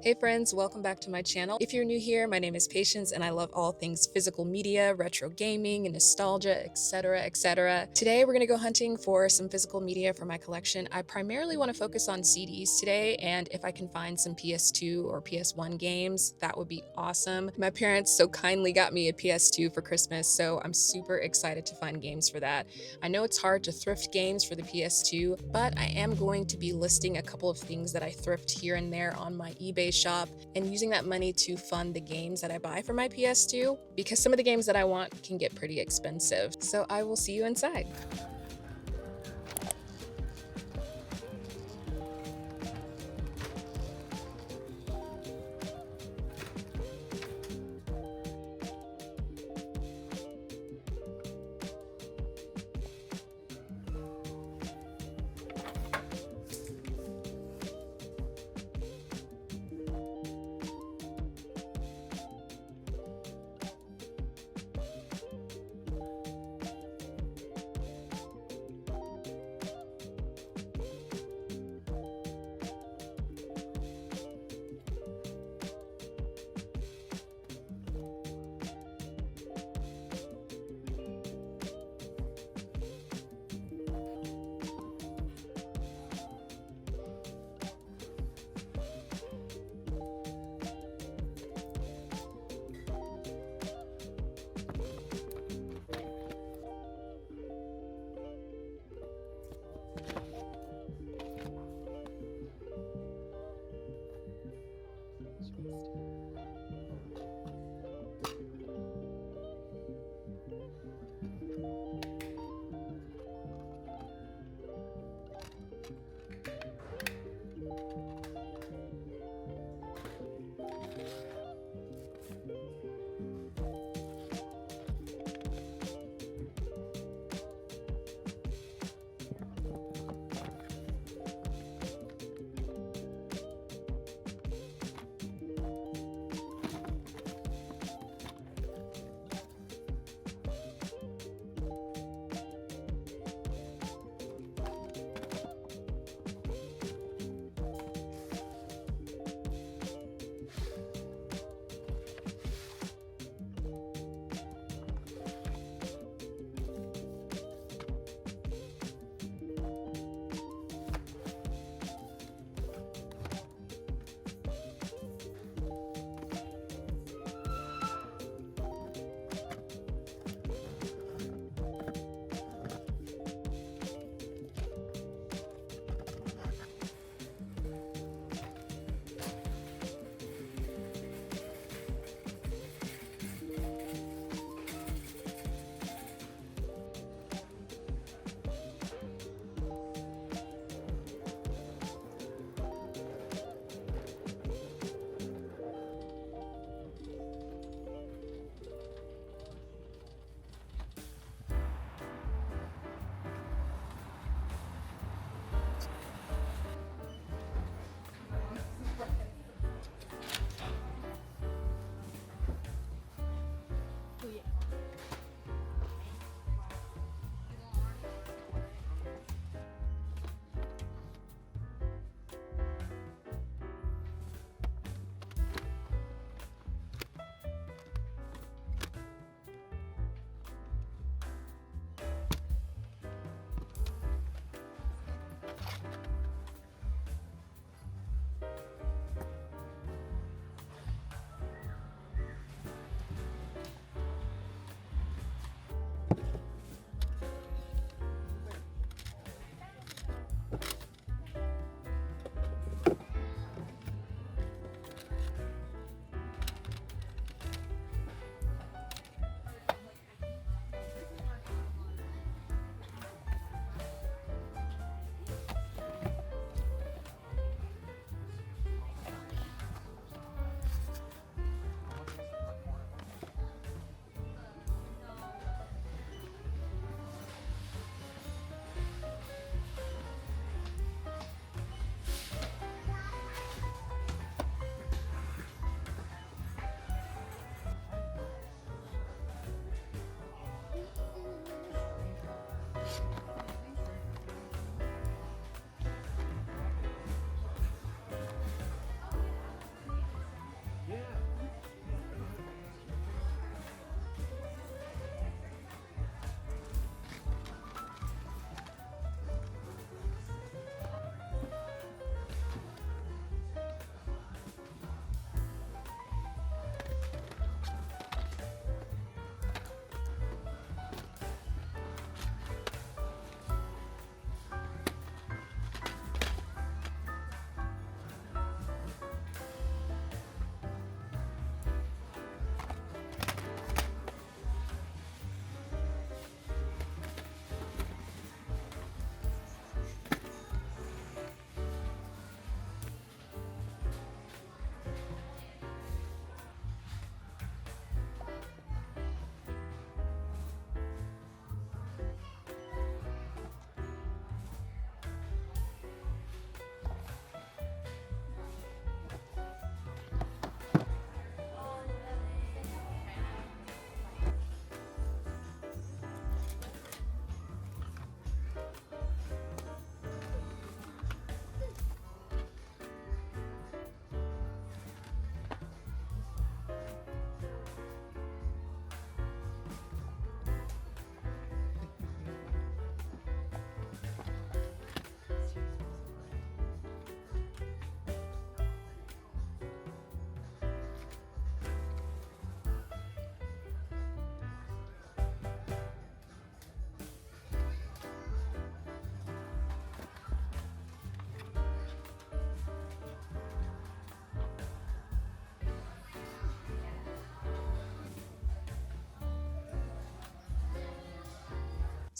Hey friends, welcome back to my channel. If you're new here, my name is Patience and I love all things physical media, retro gaming, and nostalgia, etc, etc. Today we're gonna go hunting for some physical media for my collection. I primarily want to focus on CDs today, and if I can find some PS2 or PS1 games, that would be awesome. My parents so kindly got me a PS2 for Christmas, so I'm super excited to find games for that. I know it's hard to thrift games for the PS2, but I am going to be listing a couple of things that I thrift here and there on my eBay shop and using that money to fund the games that I buy for my PS2 because some of the games that I want can get pretty expensive. So I will see you inside.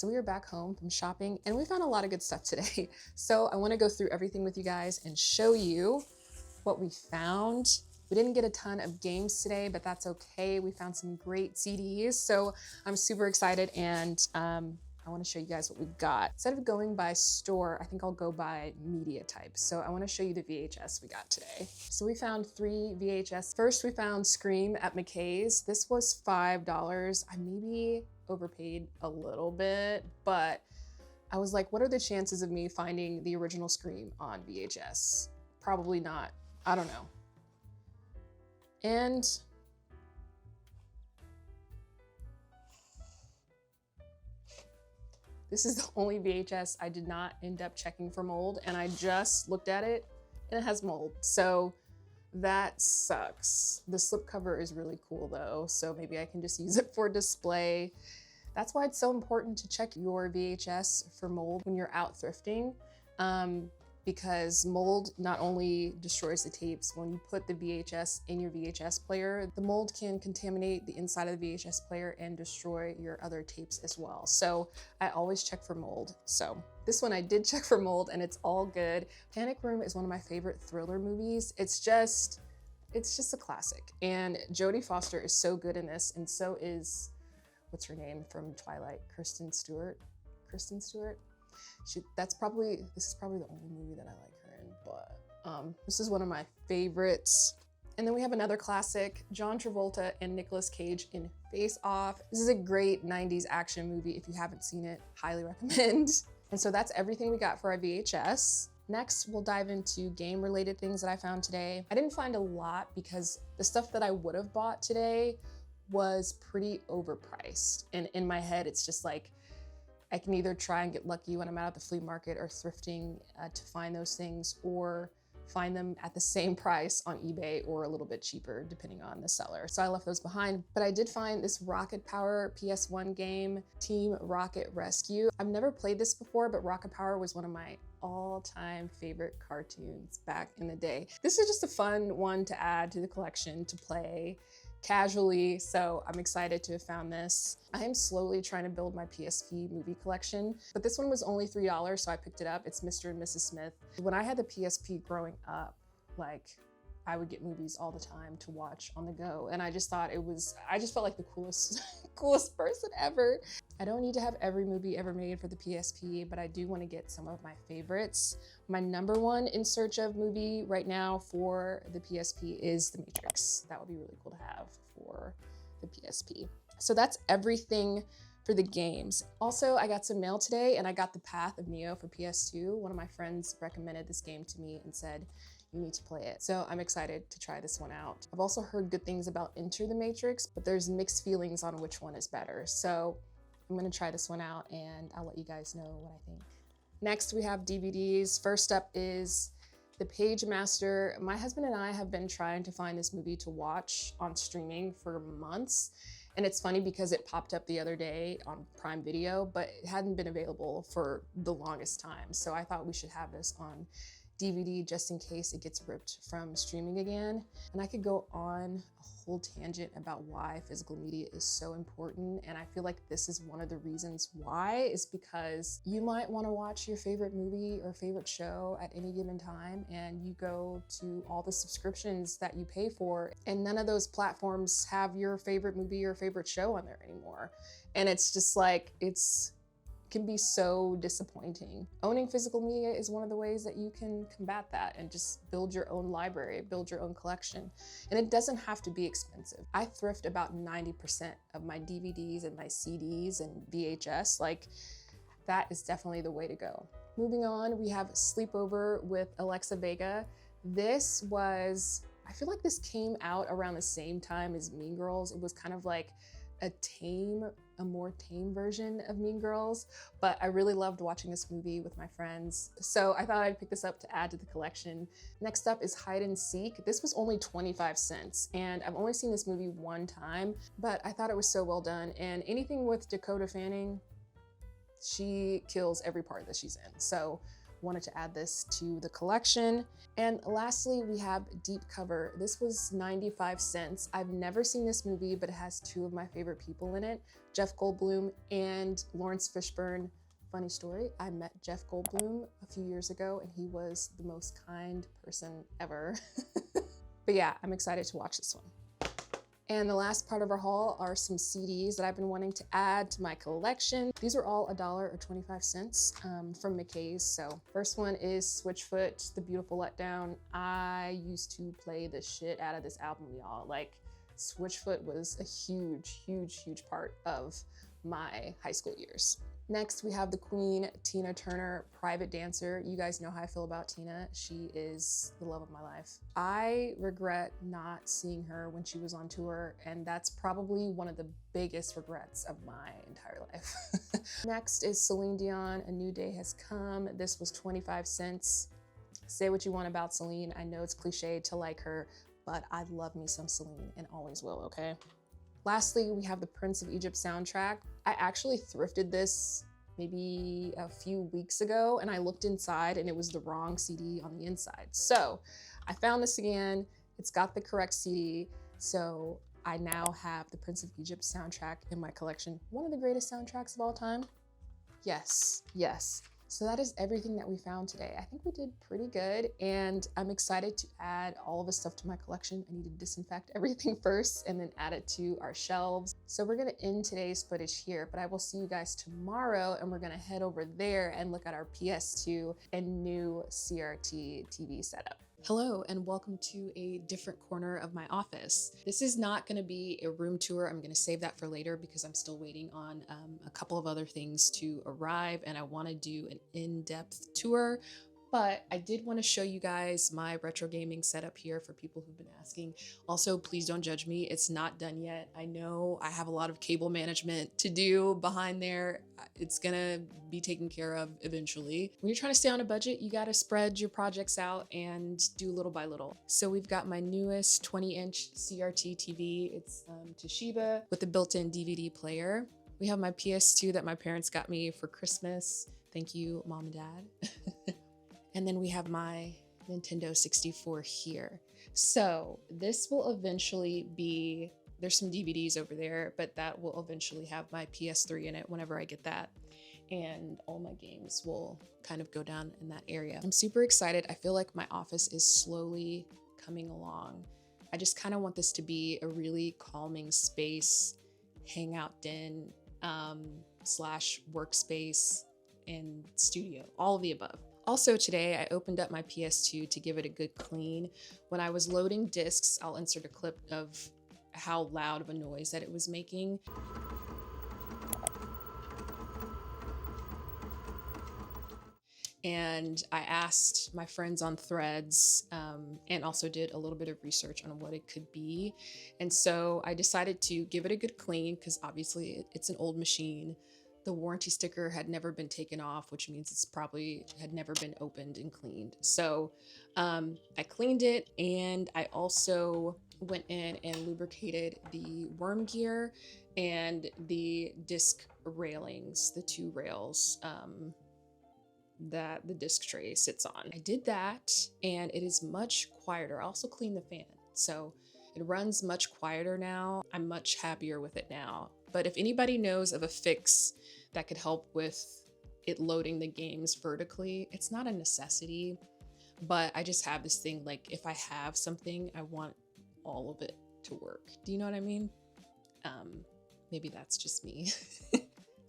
So we are back home from shopping and we found a lot of good stuff today. So I wanna go through everything with you guys and show you what we found. We didn't get a ton of games today, but that's okay. We found some great CDs. So I'm super excited and I wanna show you guys what we've got. Instead of going by store, I think I'll go by media type. So I wanna show you the VHS we got today. So we found 3 VHS. First, we found Scream at McKays. This was $5. I maybe overpaid a little bit, but I was like, what are the chances of me finding the original Scream on VHS? Probably not, I don't know. And this is the only VHS I did not end up checking for mold, and I just looked at it and it has mold. So that sucks. The slipcover is really cool though, so maybe I can just use it for display. That's why it's so important to check your VHS for mold when you're out thrifting, because mold not only destroys the tapes. When you put the VHS in your VHS player, the mold can contaminate the inside of the VHS player and destroy your other tapes as well. So I always check for mold. So this one I did check for mold and it's all good. Panic Room is one of my favorite thriller movies. It's just a classic. And Jodie Foster is so good in this, and so is, what's her name from Twilight? Kristen Stewart? This is probably the only movie that I like her in, but this is one of my favorites. And then we have another classic, John Travolta and Nicolas Cage in Face Off. This is a great 90s action movie. If you haven't seen it, highly recommend. And so that's everything we got for our VHS. Next, we'll dive into game-related things that I found today. I didn't find a lot because the stuff that I would have bought today was pretty overpriced. And in my head, it's just like, I can either try and get lucky when I'm out at the flea market or thrifting to find those things, or find them at the same price on eBay or a little bit cheaper depending on the seller. So I left those behind, but I did find this Rocket Power PS1 game, Team Rocket Rescue. I've never played this before, but Rocket Power was one of my all-time favorite cartoons back in the day. This is just a fun one to add to the collection to play casually, so I'm excited to have found this. I am slowly trying to build my PSP movie collection, but this one was only $3, so I picked it up. It's Mr. and Mrs. Smith. When I had the PSP growing up, like, I would get movies all the time to watch on the go, and I just felt like the coolest coolest person ever. I don't need to have every movie ever made for the PSP, but I do want to get some of my favorites. My number one in search of movie right now for the PSP is The Matrix. That would be really cool to have for the PSP. So that's everything for the games. Also, I got some mail today and I got The Path of Neo for PS2. One of my friends recommended this game to me and said, you need to play it. So I'm excited to try this one out. I've also heard good things about Enter the Matrix, but there's mixed feelings on which one is better. So I'm gonna try this one out and I'll let you guys know what I think. Next, we have DVDs. First up is The Page Master. My husband and I have been trying to find this movie to watch on streaming for months. And it's funny because it popped up the other day on Prime Video, but it hadn't been available for the longest time. So I thought we should have this on DVD just in case it gets ripped from streaming again. And I could go on a whole tangent about why physical media is so important. And I feel like this is one of the reasons why, is because you might want to watch your favorite movie or favorite show at any given time, and you go to all the subscriptions that you pay for, and none of those platforms have your favorite movie or favorite show on there anymore. And it's just like, can be so disappointing. Owning physical media is one of the ways that you can combat that and just build your own library, build your own collection. And it doesn't have to be expensive. I thrift about 90% of my DVDs and my CDs and VHS. Like, that is definitely the way to go. Moving on, we have Sleepover with Alexa Vega. I feel like this came out around the same time as Mean Girls. It was kind of like a more tame version of Mean Girls, but I really loved watching this movie with my friends. So I thought I'd pick this up to add to the collection. Next up is Hide and Seek. This was only 25 cents, and I've only seen this movie one time, but I thought it was so well done. And anything with Dakota Fanning, she kills every part that she's in. So wanted to add this to the collection. And lastly, we have Deep Cover. This was 95 cents. I've never seen this movie, but it has two of my favorite people in it, Jeff Goldblum and Lawrence Fishburne. Funny story, I met Jeff Goldblum a few years ago and he was the most kind person ever. But yeah, I'm excited to watch this one. And the last part of our haul are some CDs that I've been wanting to add to my collection. These are all $1 or 25 cents from McKays. So first one is Switchfoot, The Beautiful Letdown. I used to play the shit out of this album, y'all. Like, Switchfoot was a huge, huge, huge part of my high school years. Next, we have the Queen, Tina Turner, Private Dancer. You guys know how I feel about Tina. She is the love of my life. I regret not seeing her when she was on tour, and that's probably one of the biggest regrets of my entire life. Next is Celine Dion, A New Day Has Come. This was 25 cents. Say what you want about Celine. I know it's cliche to like her, but I love me some Celine and always will, okay? Lastly, we have the Prince of Egypt soundtrack. I actually thrifted this maybe a few weeks ago and I looked inside and it was the wrong CD on the inside. So I found this again. It's got the correct CD. So I now have the Prince of Egypt soundtrack in my collection. One of the greatest soundtracks of all time. Yes, yes. So that is everything that we found today. I think we did pretty good and I'm excited to add all of the stuff to my collection. I need to disinfect everything first and then add it to our shelves. So we're gonna end today's footage here, but I will see you guys tomorrow and we're gonna head over there and look at our PS2 and new CRT TV setup. Hello and welcome to a different corner of my office. This is not going to be a room tour. I'm going to save that for later because I'm still waiting on a couple of other things to arrive and I want to do an in-depth tour. But I did want to show you guys my retro gaming setup here for people who've been asking. Also, please don't judge me. It's not done yet. I know I have a lot of cable management to do behind there. It's gonna be taken care of eventually. When you're trying to stay on a budget, you gotta spread your projects out and do little by little. So we've got my newest 20-inch CRT TV. It's Toshiba with a built-in DVD player. We have my PS2 that my parents got me for Christmas. Thank you, Mom and Dad. And then we have my Nintendo 64 here. So this will eventually be, there's some DVDs over there, but that will eventually have my PS3 in it whenever I get that. And all my games will kind of go down in that area. I'm super excited. I feel like my office is slowly coming along. I just kind of want this to be a really calming space, hangout den, slash workspace and studio, all of the above. Also today, I opened up my PS2 to give it a good clean. When I was loading discs, I'll insert a clip of how loud of a noise that it was making. And I asked my friends on Threads and also did a little bit of research on what it could be. And so I decided to give it a good clean because obviously it's an old machine. The warranty sticker had never been taken off, which means it's probably had never been opened and cleaned. So I cleaned it and I also went in and lubricated the worm gear and the disc railings, the two rails that the disc tray sits on. I did that and it is much quieter. I also cleaned the fan. So it runs much quieter now. I'm much happier with it now. But if anybody knows of a fix that could help with it loading the games vertically, it's not a necessity, but I just have this thing, like if I have something, I want all of it to work. Do you know what I mean? Maybe that's just me.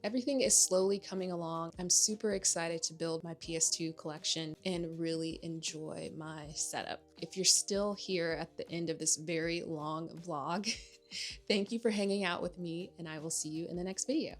Everything is slowly coming along. I'm super excited to build my PS2 collection and really enjoy my setup. If you're still here at the end of this very long vlog, thank you for hanging out with me and I will see you in the next video.